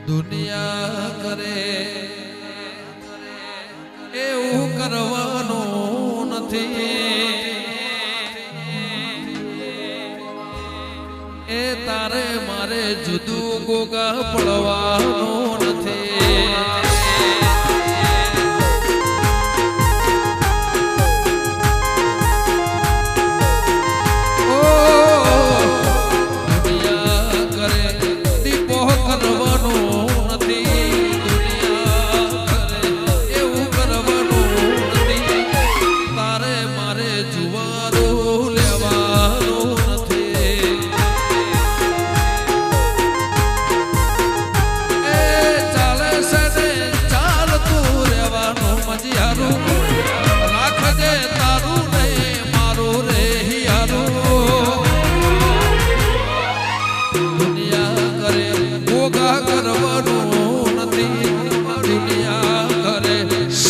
દુનિયા કરે એવું કરવાનું નથી, એ તારે મારે જુદું ગોગા પડવાનું નથી.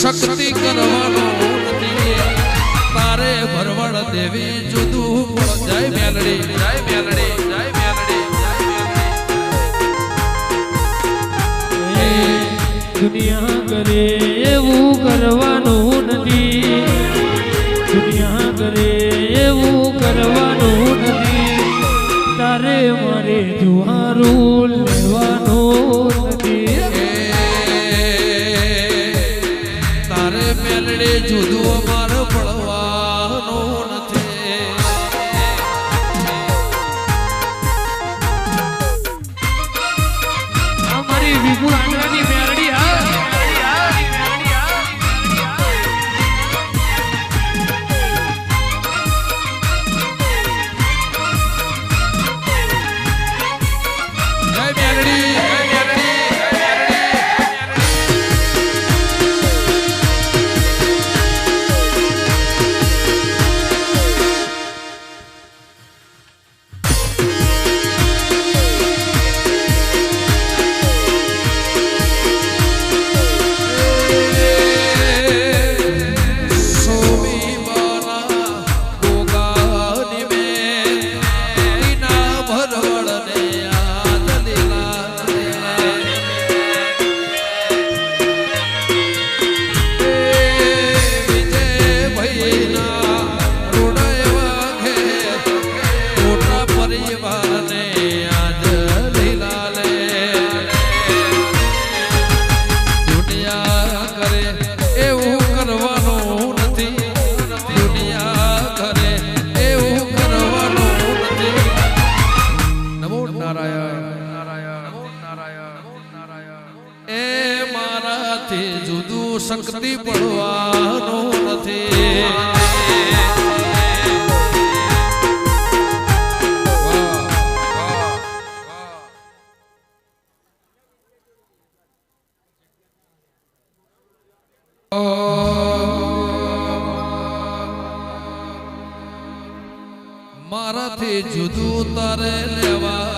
શક્તિ કરવાનો નથી, તારે ભરવડ દેવી જુદું જય મેલડી જય મેલડી જય મેલડી. દુનિયા કરે એવું કરવાનું નથી, દુનિયા કરે એવું કરવાનું નથી, તારે મારે જુહારું લેવાનું નથી. મેલડી જુદું અમારે પડવાનું નથી. અમારી વિપુલ આંગણાની મેલડી જુદું શક્તિ પડવાનું નથી. મારાથી જુદું તારે લેવા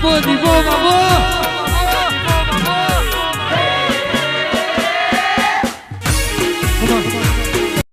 દીપો દીપો બાબો